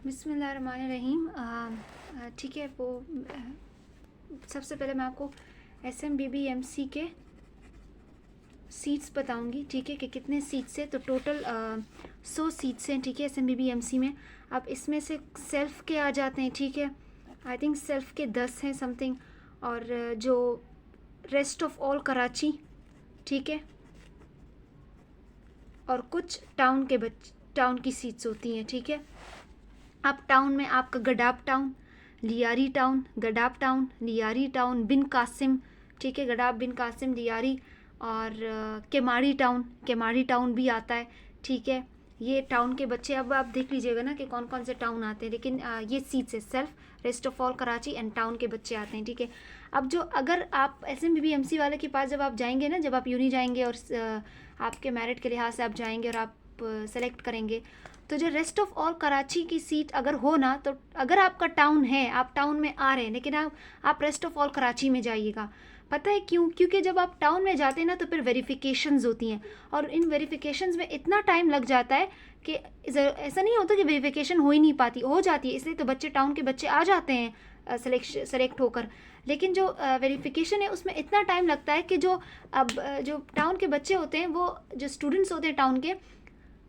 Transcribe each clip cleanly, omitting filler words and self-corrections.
बिस्मिल्लाहिर्रहमानिर्रहीम। ठीक है, वो सबसे पहले मैं आपको SMBBMC के सीट्स बताऊंगी, ठीक है, कि कितने सीट्स है। तो टोटल 100 सीट्स हैं, ठीक है, SMBBMC में। अब इसमें से सेल्फ़ के आ जाते हैं, ठीक है, आई थिंक सेल्फ़ के 10 हैं समथिंग, और जो रेस्ट ऑफ ऑल कराची, ठीक है, और कुछ टाउन की सीट्स होती हैं, ठीक है। अब टाउन में आपका गडाब town, Lyari town, गडाब town, Lyari town, बिन कासिम, ठीक है, गडाब बिन कासिम, लियारी, और केमाड़ी टाउन भी आता है, ठीक है। ये टाउन के बच्चे, अब आप देख लीजिएगा ना कि कौन कौन से टाउन आते हैं, लेकिन ये सीट्स है self, rest of all Karachi and town के बच्चे आते हैं, ठीक है। अब जो अगर आप SMBBMC वाले के पास जब आप जाएंगे ना, जब आप यूनी जाएंगे और आपके मेरिट के लिहाज से आप जाएंगे और आप सेलेक्ट करेंगे, तो जो रेस्ट ऑफ ऑल कराची की सीट अगर हो ना, तो अगर आपका टाउन है, आप टाउन में आ रहे हैं, लेकिन आप रेस्ट ऑफ ऑल कराची में जाइएगा। पता है क्यों? क्योंकि जब आप टाउन में जाते हैं ना, तो फिर वेरिफिकेशंस होती हैं, और इन वेरिफिकेशंस में इतना टाइम लग जाता है कि ऐसा नहीं होता कि वेरिफिकेशन हो ही नहीं पाती, हो जाती है, इसलिए तो बच्चे टाउन के बच्चे आ जाते हैं सेलेक्ट होकर। लेकिन जो वेरिफिकेशन है उसमें इतना टाइम लगता है कि जो टाउन के बच्चे होते हैं, वो जो स्टूडेंट्स होते हैं टाउन के,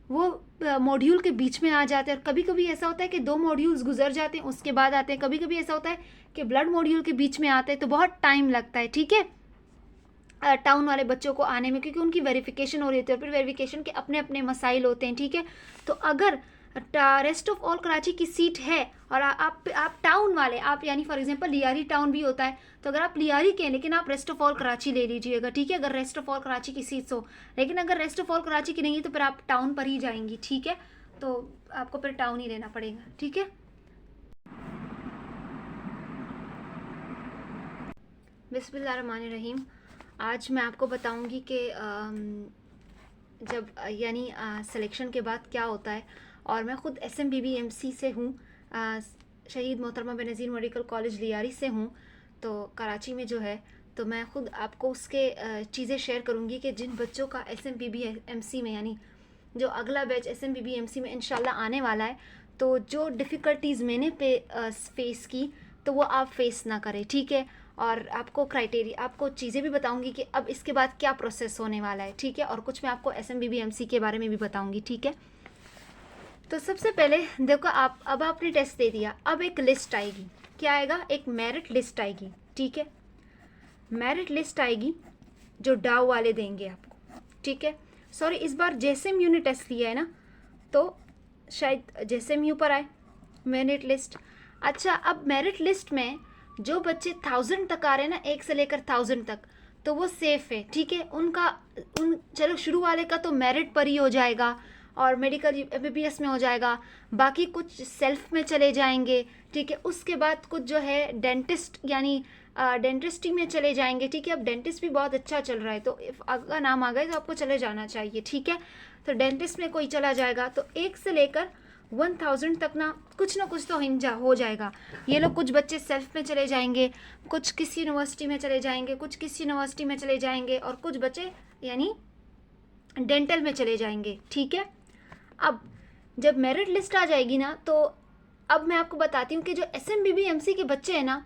वो मॉड्यूल के बीच में आ जाते हैं, और कभी कभी ऐसा होता है कि 2 मॉड्यूल्स गुजर जाते हैं उसके बाद आते हैं, कभी कभी ऐसा होता है कि ब्लड मॉड्यूल के बीच में आते हैं, तो बहुत टाइम लगता है, ठीक है, टाउन वाले बच्चों को आने में, क्योंकि उनकी वेरिफिकेशन हो रही होती है, और फिर वेरिफिकेशन के अपने अपने मसाइल होते हैं, ठीक है। तो अगर रेस्ट ऑफ ऑल कराची की सीट है और आप टाउन वाले, आप यानी फॉर एग्जांपल लियारी टाउन भी होता है, तो अगर आप लियारी के हैं लेकिन आप रेस्ट ऑफ ऑल कराची ले लीजिएगा, ठीक है, अगर रेस्ट ऑफ ऑल कराची की सीट्स हो। लेकिन अगर रेस्ट ऑफ ऑल कराची की नहीं है तो फिर आप टाउन पर ही जाएंगी, ठीक है, तो आपको फिर टाउन ही लेना पड़ेगा, ठीक है। बिस्मिल्लाहिर्रहमानिर्रहीम। आज मैं आपको बताऊंगी कि जब यानी सिलेक्शन के बाद क्या होता है, और मैं ख़ुद SMBBMC से हूँ, शहीद मोहतरमा बेनज़ीर मेडिकल कॉलेज लियारी से हूँ, तो कराची में जो है, तो मैं ख़ुद आपको उसके चीज़ें शेयर करूँगी कि जिन बच्चों का SMBBMC में, यानी जो अगला बैच SMBBMC में इंशाल्लाह आने वाला है, तो जो डिफ़िकल्टीज़ मैंने फेस की, तो वो आप फेस ना करें, ठीक है। और आपको आपको चीज़ें भी बताऊंगी कि अब इसके बाद क्या प्रोसेस होने वाला है, ठीक है, और कुछ मैं आपको SMBBMC के बारे में भी बताऊंगी, ठीक है। तो सबसे पहले देखो, अब आपने टेस्ट दे दिया, अब एक लिस्ट आएगी, क्या आएगा? एक मेरिट लिस्ट आएगी, ठीक है, मेरिट लिस्ट आएगी जो डाउ वाले देंगे आपको, ठीक है। सॉरी, इस बार JSMU ने टेस्ट लिया है ना, तो शायद JSMU पर आए मेरिट लिस्ट। अच्छा, अब मेरिट लिस्ट में जो बच्चे 1000 तक आ रहे हैं ना, 1 से लेकर 1000 तक, तो वो सेफ़ है, ठीक है। चलो शुरू वाले का तो मेरिट पर ही हो जाएगा, और मेडिकल MBBS में हो जाएगा, बाकी कुछ सेल्फ में चले जाएंगे, ठीक है। उसके बाद कुछ जो है डेंटिस्ट, यानी डेंटिस्ट्री में चले जाएंगे, ठीक है। अब डेंटिस्ट भी बहुत अच्छा चल रहा है, तो अगर नाम आ गए तो आपको चले जाना चाहिए, ठीक है। तो डेंटिस्ट में कोई चला जाएगा, तो 1 से लेकर 1000 तक ना कुछ तो हो जाएगा। ये लोग, कुछ बच्चे सेल्फ में चले जाएंगे, कुछ किसी यूनिवर्सिटी में चले जाएंगे, कुछ किसी यूनिवर्सिटी में चले जाएंगे, और कुछ बच्चे यानी डेंटल में चले जाएंगे, ठीक है। अब जब मेरिट लिस्ट आ जाएगी ना, तो अब मैं आपको बताती हूँ कि जो SMBBMC के बच्चे हैं ना,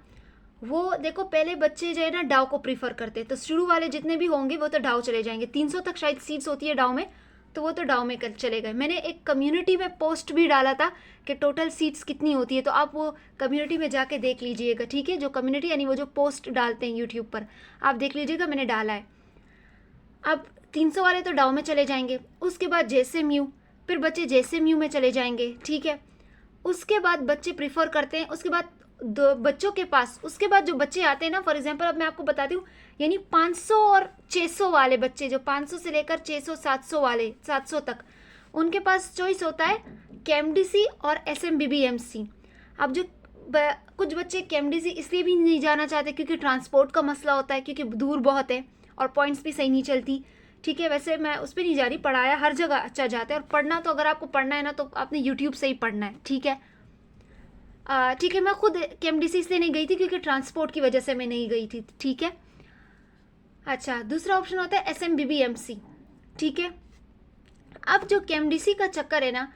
वो देखो, पहले बच्चे जो है ना डाउ को प्रीफर करते हैं, तो शुरू वाले जितने भी होंगे वो तो डाउ चले जाएंगे। 300 तक शायद सीट्स होती है डाउ में, तो वो तो डाउ में चले गए। मैंने एक कम्युनिटी में पोस्ट भी डाला था कि टोटल सीट्स कितनी होती है, तो आप वो कम्युनिटी में जाके देख लीजिएगा, ठीक है। जो कम्युनिटी यानी वो जो पोस्ट डालते हैं यूट्यूब पर, आप देख लीजिएगा, मैंने डाला है। अब 300 वाले तो डाउ में चले जाएंगे, उसके बाद JSMU, फिर बच्चे JSMU में चले जाएंगे, ठीक है। उसके बाद बच्चे प्रीफर करते हैं, उसके बाद दो बच्चों के पास, उसके बाद जो बच्चे आते हैं ना, फॉर एग्जांपल अब मैं आपको बताती हूँ, यानी 500 और 600 वाले बच्चे, जो 500 से लेकर 600 700 वाले 700 तक, उनके पास चॉइस होता है KMDC और SMBBMC। अब जो कुछ बच्चे KMDC इसलिए भी नहीं जाना चाहते क्योंकि ट्रांसपोर्ट का मसला होता है, क्योंकि दूर बहुत है और पॉइंट्स भी सही नहीं चलती, ठीक है। वैसे मैं उस पर नहीं जा रही, पढ़ाया हर जगह अच्छा जाता है, और पढ़ना तो अगर आपको पढ़ना है ना, तो आपने यूट्यूब से ही पढ़ना है, ठीक है। ठीक है, मैं खुद KMDC इसलिए नहीं गई थी क्योंकि ट्रांसपोर्ट की वजह से मैं नहीं गई थी, ठीक है। अच्छा, दूसरा ऑप्शन होता है SMBBMC, ठीक है। अब जो KMDC का चक्कर है ना,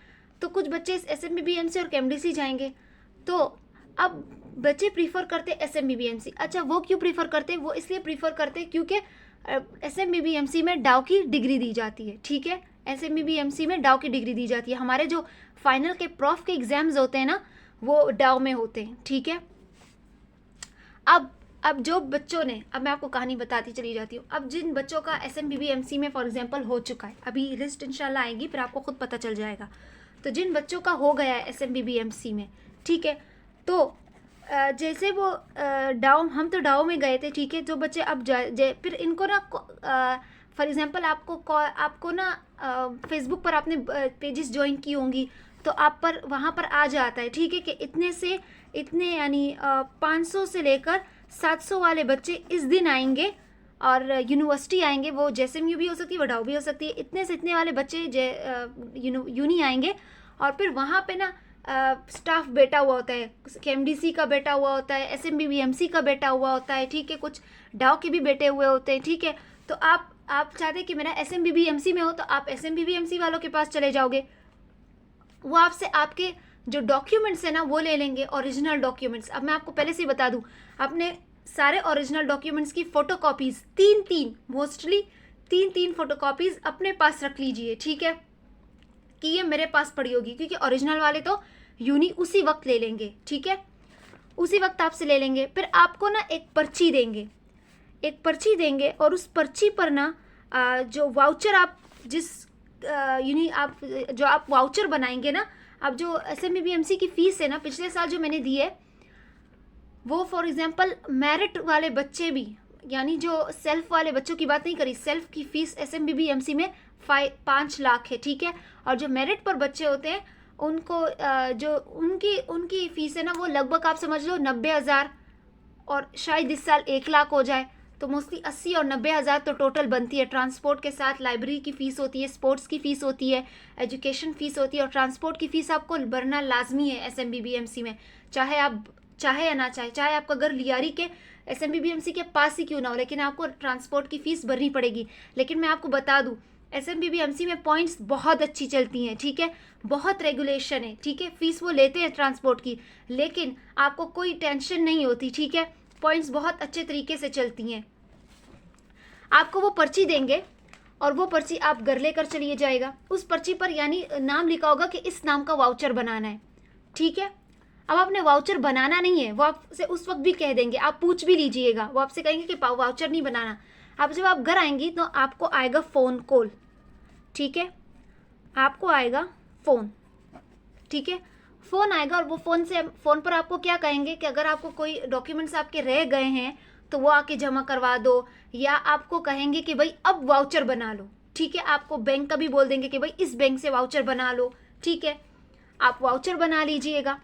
तो कुछ बच्चे इस SMBBMC और KMDC जाएंगे। तो अब बच्चे प्रीफर करते SMBBMC। अच्छा, वो क्यों प्रीफर करते? वो इसलिए प्रीफर करते क्योंकि SMBBMC में डाउ की डिग्री दी जाती है। ठीक है, SMBBMC में डाउ की डिग्री दी जाती है। हमारे जो फाइनल के प्रॉफ के एग्जाम्स होते हैं ना, वो डाउ में होते हैं। ठीक है, अब जो बच्चों ने, अब मैं आपको कहानी बताती चली जाती हूँ। अब जिन बच्चों का SMBBMC में फॉर एग्जांपल हो चुका है, अभी लिस्ट इंशाल्लाह आएगी, फिर आपको खुद पता चल जाएगा। तो जिन बच्चों का हो गया है SMBBMC में, ठीक है, तो जैसे वो हम तो डाउ में गए थे। ठीक है, जो बच्चे अब फिर इनको ना फॉर एग्जांपल आपको ना फेसबुक पर आपने पेजेस ज्वाइन की होंगी, तो आप पर वहाँ पर आ जाता है। ठीक है, कि इतने से इतने यानी 500 से लेकर 700 वाले बच्चे इस दिन आएंगे और यूनिवर्सिटी आएंगे। वो JSMU भी हो सकती है, वो डाउ भी हो सकती है। इतने से इतने वाले बच्चे यूनी आएंगे और फिर वहाँ पे ना स्टाफ बैठा हुआ होता है, KMDC का बैठा हुआ होता है, SMBBMC का बैठा हुआ होता है। ठीक है, कुछ डाउ के भी बैठे हुए होते हैं। ठीक है, तो आप चाहते हैं कि मेरा SMBBMC में हो, तो आप SMBBMC वालों के पास चले जाओगे। वो आपसे आपके जो डॉक्यूमेंट्स है ना वो ले लेंगे, ओरिजिनल डॉक्यूमेंट्स। अब मैं आपको पहले से ही बता दूं, आपने सारे ओरिजिनल डॉक्यूमेंट्स की फ़ोटोकॉपीज़ मोस्टली तीन फ़ोटोकॉपीज़ अपने पास रख लीजिए। ठीक है, कि ये मेरे पास पड़ी होगी, क्योंकि ओरिजिनल वाले तो यूनी उसी वक्त ले लेंगे। ठीक है, उसी वक्त आपसे ले लेंगे। फिर आपको ना एक पर्ची देंगे और उस पर्ची पर ना जो वाउचर आप जो आप वाउचर बनाएंगे ना, अब जो SMBBMC की फ़ीस है ना, पिछले साल जो मैंने दी है, वो फॉर एग्जांपल मेरिट वाले बच्चे भी, यानी जो सेल्फ वाले बच्चों की बात नहीं करी, सेल्फ की फ़ीस SMBBMC में 5 लाख है। ठीक है, और जो मेरिट पर बच्चे होते हैं उनको जो उनकी फ़ीस है ना, वो लगभग आप समझ लो 90,000, और शायद इस साल 1 लाख हो जाए। तो मोस्टली 80 और 90,000 तो टोटल बनती है। ट्रांसपोर्ट के साथ लाइब्रेरी की फ़ीस होती है, स्पोर्ट्स की फ़ीस होती है, एजुकेशन फ़ीस होती है, और ट्रांसपोर्ट की फ़ीस आपको भरना लाजमी है SMBBMC में, चाहे या ना चाहे आपका घर लियारी के SMBBMC के पास ही क्यों ना हो, लेकिन आपको ट्रांसपोर्ट की फ़ीस भरनी पड़ेगी। लेकिन मैं आपको बता दूँ, SMBBMC में पॉइंट्स बहुत अच्छी चलती हैं। ठीक है, बहुत रेगुलेशन है। ठीक है, फ़ीस वो लेते हैं ट्रांसपोर्ट की, लेकिन आपको कोई टेंशन नहीं होती। ठीक है, पॉइंट्स बहुत अच्छे तरीके से चलती हैं। आपको वो पर्ची देंगे और वो पर्ची आप घर लेकर चलिए जाएगा। उस पर्ची पर यानी नाम लिखा होगा कि इस नाम का वाउचर बनाना है। ठीक है, अब आपने वाउचर बनाना नहीं है, वो आपसे उस वक्त भी कह देंगे, आप पूछ भी लीजिएगा, वो आपसे कहेंगे कि वाउचर नहीं बनाना। अब जब आप घर आएंगी तो आपको आएगा फ़ोन कॉल। ठीक है, आपको आएगा फ़ोन। ठीक है, फ़ोन आएगा और वो फ़ोन पर आपको क्या कहेंगे कि अगर आपको कोई डॉक्यूमेंट्स आपके रह गए हैं तो वो आके जमा करवा दो, या आपको कहेंगे कि भाई अब वाउचर बना लो। ठीक है, आपको बैंक का भी बोल देंगे कि भाई इस बैंक से वाउचर बना लो। ठीक है, आप वाउचर बना लीजिएगा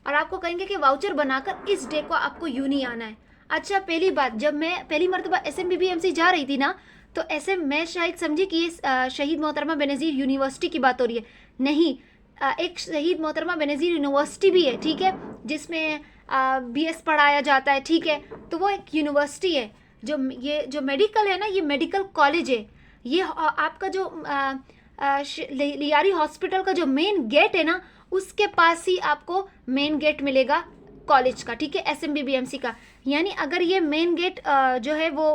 और आपको कहेंगे कि वाउचर बनाकर इस डे को आपको यूनी आना है। अच्छा, पहली बात, जब मैं पहली मरतबा SMBBMC जा रही थी ना, तो ऐसे मैं शायद समझी कि ये शहीद मोहतरमा बेनज़ीर यूनिवर्सिटी की बात हो रही है। नहीं, एक शहीद मोहतरमा बेनज़ीर यूनिवर्सिटी भी है। ठीक है, जिसमें BS पढ़ाया जाता है। ठीक है, तो वो एक यूनिवर्सिटी है। ये जो मेडिकल है ना, ये मेडिकल कॉलेज है। ये आपका जो लियारी हॉस्पिटल का जो मेन गेट है ना, उसके पास ही आपको मेन गेट मिलेगा कॉलेज का। ठीक है, SMBBMC का। यानी अगर ये मेन गेट जो है वो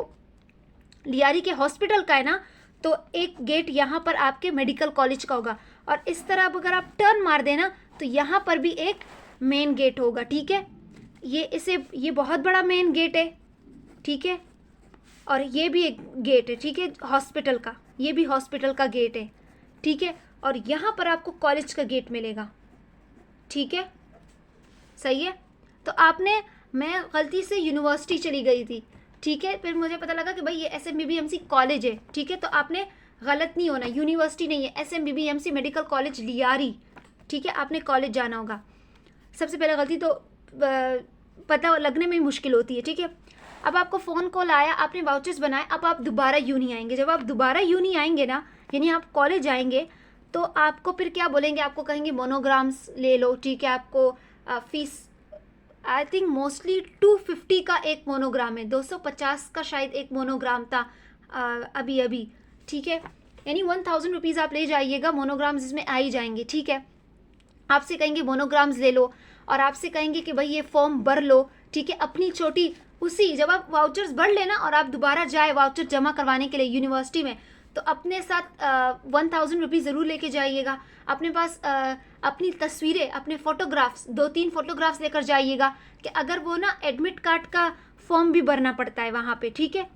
लियारी के हॉस्पिटल का है ना, तो एक गेट यहाँ पर आपके मेडिकल कॉलेज का होगा, और इस तरह अगर आप टर्न मार देना तो यहाँ पर भी एक मेन गेट होगा। ठीक है, ये बहुत बड़ा मेन गेट है। ठीक है, और ये भी एक गेट है। ठीक है, हॉस्पिटल का, ये भी हॉस्पिटल का गेट है। ठीक है, और यहाँ पर आपको कॉलेज का गेट मिलेगा। ठीक है, सही है। तो मैं गलती से यूनिवर्सिटी चली गई थी। ठीक है, फिर मुझे पता लगा कि भाई ये SMBBMC कॉलेज है। ठीक है, तो आपने गलत नहीं होना, यूनिवर्सिटी नहीं है, SMBBMC मेडिकल कॉलेज लियारी। ठीक है, आपने कॉलेज जाना होगा। सबसे पहले गलती तो पता लगने में ही मुश्किल होती है। ठीक है, अब आपको फ़ोन कॉल आया, आपने वाउचर्स बनाए, अब आप दोबारा यूनी आएंगे। जब आप दोबारा यूनी आएंगे ना, यानी आप कॉलेज आएंगे, तो आपको फिर क्या बोलेंगे, आपको कहेंगे मोनोग्राम्स ले लो। ठीक है, आपको फ़ीस आई थिंक मोस्टली 250 का एक मोनोग्राम है, 250 का शायद एक मोनोग्राम था अभी। ठीक है, यानी 1000 रुपीज़ आप ले जाइएगा, मोनोग्राम्स इसमें आ ही जाएंगे। ठीक है, आपसे कहेंगे मोनोग्राम्स ले लो, और आपसे कहेंगे कि भाई ये फॉर्म भर लो, ठीक है, अपनी छोटी उसी जब आप वाउचर्स भर लेना और आप दोबारा जाए वाउचर जमा करवाने के लिए यूनिवर्सिटी में, तो अपने साथ 1000 रुपीज़ ज़रूर लेके जाइएगा। अपने पास अपनी तस्वीरें, अपने फ़ोटोग्राफ्स, 2-3 फ़ोटोग्राफ्स लेकर जाइएगा कि अगर वो ना एडमिट कार्ड का फॉर्म भी भरना पड़ता है वहाँ पे, ठीक है,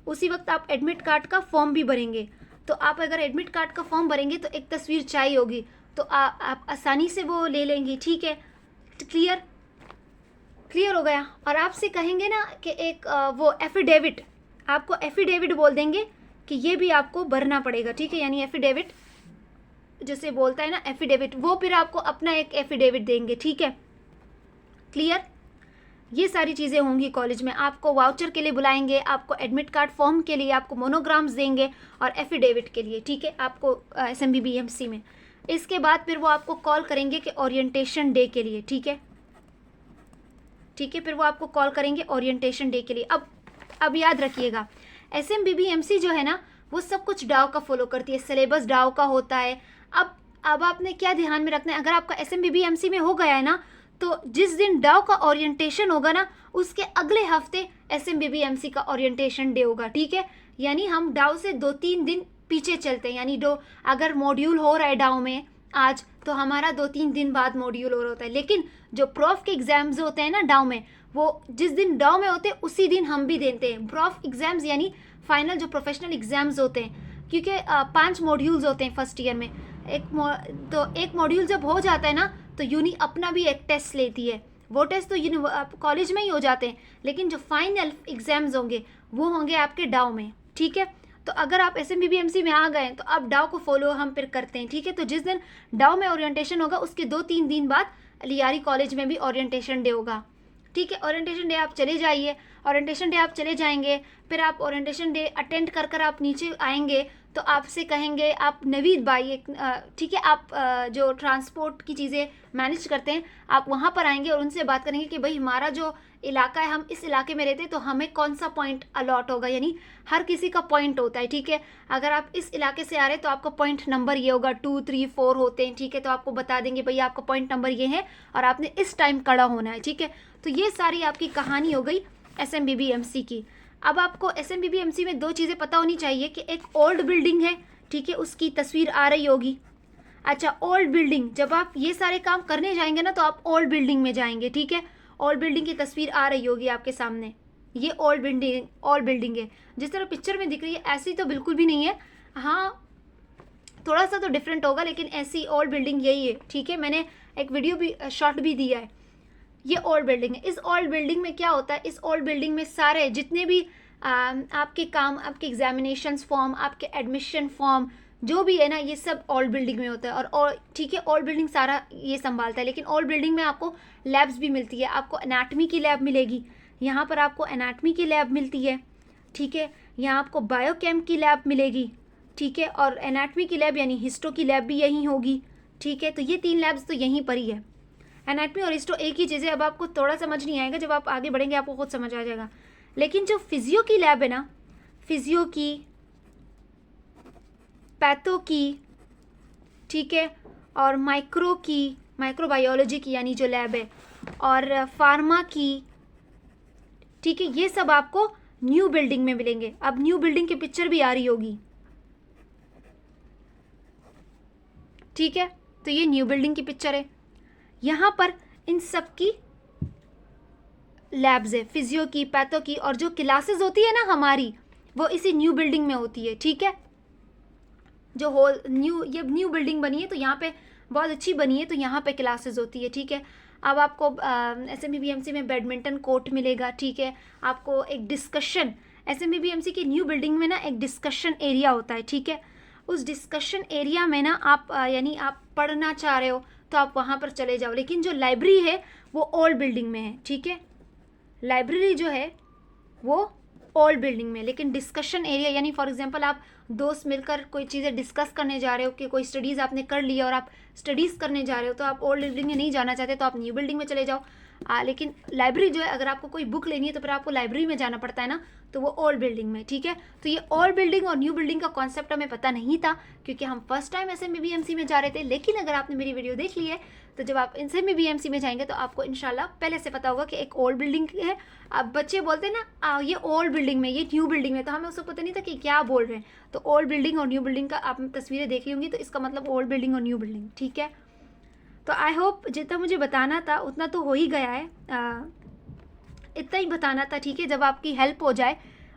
उसी वक्त आप एडमिट कार्ड का फॉर्म भी भरेंगे, तो आप अगर एडमिट कार्ड का फॉर्म भरेंगे तो एक तस्वीर चाहिए होगी, तो आप आसानी से वो ले लेंगी, ठीक है। क्लियर हो गया। और आपसे कहेंगे ना कि एक वो एफिडेविट, आपको एफिडेविट बोल देंगे कि ये भी आपको भरना पड़ेगा, ठीक है, यानी एफिडेविट जैसे बोलता है ना एफिडेविट, वो फिर आपको अपना एक एफिडेविट देंगे, ठीक है। क्लियर, ये सारी चीज़ें होंगी कॉलेज में। आपको वाउचर के लिए बुलाएंगे, आपको एडमिट कार्ड फॉर्म के लिए, आपको मोनोग्राम्स देंगे और एफिडेविट के लिए, ठीक है, आपको SMBBMC में। इसके बाद फिर वो आपको कॉल करेंगे कि ओरिएंटेशन डे के लिए, ठीक है, ठीक है, फिर वो आपको कॉल करेंगे ओरिएंटेशन डे के लिए। अब याद रखिएगा, SMBBMC जो है ना वो सब कुछ डाव का फॉलो करती है, सिलेबस डाव का होता है। अब आपने क्या ध्यान में रखना है, अगर आपका SMBBMC में हो गया है ना, तो जिस दिन डाव का ओरिएंटेशन होगा ना उसके अगले हफ्ते SMBBMC का ओरिएंटेशन डे होगा, ठीक है। यानी हम डाव से 2-3 दिन पीछे चलते हैं, यानी अगर मॉड्यूल हो रहा है डाव में आज, तो हमारा 2-3 दिन बाद मॉड्यूल हो रहा होता है। लेकिन जो प्रोफ के एग्जाम्स होते हैं ना डाव में, वो जिस दिन डाव में होते हैं उसी दिन हम भी देते हैं प्रोफ एग्जाम्स, यानी फाइनल जो प्रोफेशनल एग्जाम्स होते हैं, क्योंकि 5 मॉड्यूल्स होते हैं फर्स्ट ईयर में। एक मॉड्यूल जब हो जाता है ना तो यूनी अपना भी एक टेस्ट लेती है, वो टेस्ट तो कॉलेज में ही हो जाते हैं, लेकिन जो फाइनल एग्जाम्स होंगे वो होंगे आपके डाव में, ठीक है। तो अगर आप SMBBMC में आ गए तो आप डाव को फॉलो हम फिर करते हैं, ठीक है। तो जिस दिन डाव में ओरिएंटेशन होगा उसके 2-3 दिन बाद लियारी कॉलेज में भी ओरिएंटेशन डे होगा, ठीक है। ओरिएंटेशन डे आप चले जाइए, ओरिएंटेशन डे आप चले जाएंगे, फिर आप ओरिएंटेशन डे अटेंड कर आप नीचे आएंगे तो आपसे कहेंगे आप नवीद भाई, ठीक है, आप जो ट्रांसपोर्ट की चीज़ें मैनेज करते हैं, आप वहाँ पर आएंगे और उनसे बात करेंगे कि भाई हमारा जो इलाका है, हम इस इलाके में रहते हैं तो हमें कौन सा पॉइंट अलॉट होगा, यानी हर किसी का पॉइंट होता है, ठीक है। अगर आप इस इलाके से आ रहे हैं तो आपका पॉइंट नंबर ये होगा, 2, 3, 4 होते हैं, ठीक है। तो आपको बता देंगे भैया आपका पॉइंट नंबर ये है और आपने इस टाइम खड़ा होना है, ठीक है। तो ये सारी आपकी कहानी हो गई SMBBMC की। अब आपको SMBBMC में 2 चीज़ें पता होनी चाहिए कि एक ओल्ड बिल्डिंग है, ठीक है, उसकी तस्वीर आ रही होगी। अच्छा, ओल्ड बिल्डिंग, जब आप ये सारे काम करने जाएंगे ना तो आप ओल्ड बिल्डिंग में जाएंगे, ठीक है। ओल्ड बिल्डिंग की तस्वीर आ रही होगी आपके सामने, ये ओल्ड बिल्डिंग है। जिस तरह पिक्चर में दिख रही है ऐसी तो बिल्कुल भी नहीं है, हाँ थोड़ा सा तो डिफरेंट होगा, लेकिन ऐसी ओल्ड बिल्डिंग यही है, ठीक है। मैंने एक वीडियो भी शॉर्ट भी दिया है। ये ओल्ड बिल्डिंग है। इस ओल्ड बिल्डिंग में क्या होता है, इस ओल्ड बिल्डिंग में सारे जितने भी आपके काम, आपके एग्जामिनेशंस फॉर्म, आपके एडमिशन फॉर्म जो भी है ना, ये सब ओल्ड बिल्डिंग में होता है। और ठीक है, ओल्ड बिल्डिंग सारा ये संभालता है। लेकिन ओल्ड बिल्डिंग में आपको लैब्स भी मिलती है, आपको एनाटमी की लैब मिलेगी, यहाँ पर आपको एनाटमी की लैब मिलती है, ठीक है। यहाँ आपको बायोकेम की लैब मिलेगी, ठीक है, और एनाटमी की लैब यानी हिस्टो की लैब भी यहीं होगी, ठीक है। तो ये 3 लैब्स तो यहीं पर ही है। एनाटमी और हिस्टो एक ही चीज़ है। अब आपको थोड़ा समझ नहीं आएगा, जब आप आगे बढ़ेंगे आपको खुद समझ आ जाएगा। लेकिन जो फिजियो की लैब है ना, फिजियो की, पैथो की, ठीक है, और माइक्रोबायोलॉजी की यानी जो लैब है, और फार्मा की, ठीक है, ये सब आपको न्यू बिल्डिंग में मिलेंगे। अब न्यू बिल्डिंग की पिक्चर भी आ रही होगी, ठीक है। तो ये न्यू बिल्डिंग की पिक्चर है। यहाँ पर इन सब की लैब्स है, फिजियो की, पैथो की, और जो क्लासेस होती है ना हमारी, वो इसी न्यू बिल्डिंग में होती है, ठीक है। जो होल ये न्यू बिल्डिंग बनी है तो यहाँ पे बहुत अच्छी बनी है, तो यहाँ पे क्लासेस होती है, ठीक है। अब आपको SMBBMC में बैडमिंटन कोर्ट मिलेगा, ठीक है। आपको एक डिस्कशन, SMBBMC की न्यू बिल्डिंग में ना एक डिस्कशन एरिया होता है, ठीक है। उस डिस्कशन एरिया में ना आप यानी आप पढ़ना चाह रहे हो तो आप वहाँ पर चले जाओ। लेकिन जो लाइब्रेरी है वो ओल्ड बिल्डिंग में है, ठीक है। लाइब्रेरी जो है वो ओल्ड बिल्डिंग में, लेकिन डिस्कशन एरिया यानी फॉर एग्जांपल आप दोस्त मिलकर कोई चीज़ें डिस्कस करने जा रहे हो कि कोई स्टडीज़ आपने कर ली और आप स्टडीज़ करने जा रहे हो, तो आप ओल्ड बिल्डिंग में नहीं जाना चाहते तो आप न्यू बिल्डिंग में चले जाओ। लेकिन लाइब्रेरी जो है, अगर आपको कोई बुक लेनी है तो फिर आपको लाइब्रेरी में जाना पड़ता है ना, तो वो ओल्ड बिल्डिंग में, ठीक है। तो ये ओल्ड बिल्डिंग और न्यू बिल्डिंग का कॉन्सेप्ट हमें पता नहीं था, क्योंकि हम फर्स्ट टाइम SMBBMC में जा रहे थे। लेकिन अगर आपने मेरी वीडियो देख ली है तो जब आप SMBBMC में जाएंगे तो आपको इंशाल्लाह पहले से पता होगा कि एक ओल्ड बिल्डिंग है। अब बच्चे बोलते हैं ना ये ओल्ड बिल्डिंग में, ये न्यू बिल्डिंग में, तो हमें उसको पता नहीं था कि क्या बोल रहे हैं। तो ओल्ड बिल्डिंग और न्यू बिल्डिंग का आप तस्वीरें देखी होंगी, तो इसका मतलब ओल्ड बिल्डिंग और न्यू बिल्डिंग, ठीक है। तो आई होप जितना मुझे बताना था उतना तो हो ही गया है, इतना ही बताना था, ठीक है। जब आपकी हेल्प हो जाए,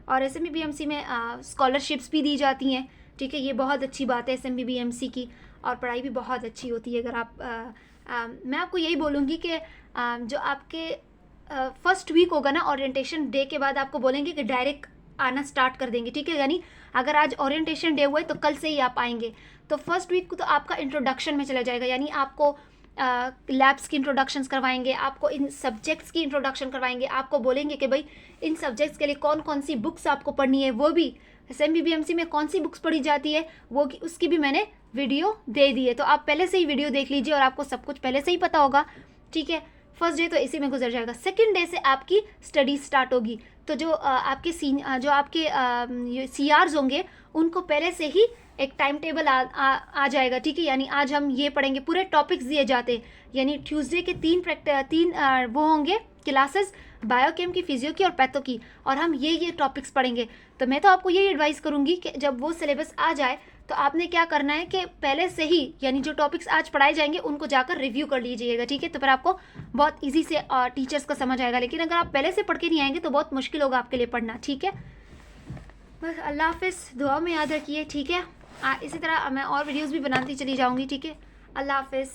और SMBBMC में स्कॉलरशिप्स भी दी जाती हैं, ठीक है, ये बहुत अच्छी बात है SMBBMC की, और पढ़ाई भी बहुत अच्छी होती है। अगर आप मैं आपको यही बोलूँगी कि जो आपके फर्स्ट वीक होगा ना, ओरिएंटेशन डे के बाद आपको बोलेंगे कि डायरेक्ट आना स्टार्ट कर देंगे, ठीक है। यानी अगर आज ओरिएंटेशन डे हुआ है तो कल से ही आप आएंगे। तो फर्स्ट वीक को तो आपका इंट्रोडक्शन में चला जाएगा, यानी आपको लैब्स की इंट्रोडक्शंस करवाएंगे, आपको इन सब्जेक्ट्स की इंट्रोडक्शन करवाएंगे, आपको बोलेंगे कि भाई इन सब्जेक्ट्स के लिए कौन कौन सी बुक्स आपको पढ़नी है, वो भी SMBBMC में कौन सी बुक्स पढ़ी जाती है वो उसकी भी मैंने वीडियो दे दी है। तो आप पहले से ही वीडियो देख लीजिए और आपको सब कुछ पहले से ही पता होगा, ठीक है। फर्स्ट डे तो इसी में गुजर जाएगा। सेकेंड डे से आपकी स्टडी स्टार्ट होगी। तो जो आपके CRs होंगे उनको पहले से ही एक टाइम टेबल आ जाएगा, ठीक है। यानी आज हम ये पढ़ेंगे, पूरे टॉपिक्स दिए जाते हैं। यानी ट्यूसडे के तीन वो होंगे क्लासेस, बायोकेम की, फिजियो की और पैथो की, और हम ये टॉपिक्स पढ़ेंगे। तो मैं तो आपको यही एडवाइस करूँगी कि जब वो सिलेबस आ जाए तो आपने क्या करना है कि पहले से ही, यानी जो टॉपिक्स आज पढ़ाए जाएंगे उनको जाकर रिव्यू कर लीजिएगा, ठीक है। तो फिर आपको बहुत ईजी से टीचर्स का समझ आएगा। लेकिन अगर आप पहले से पढ़ के नहीं आएंगे तो बहुत मुश्किल होगा आपके लिए पढ़ना, ठीक है। बस अल्लाह हाफिज़, दुआ में याद रखिए, ठीक है। इसी तरह मैं और वीडियोज़ भी बनाती चली जाऊँगी, ठीक है। अल्लाह हाफिज़।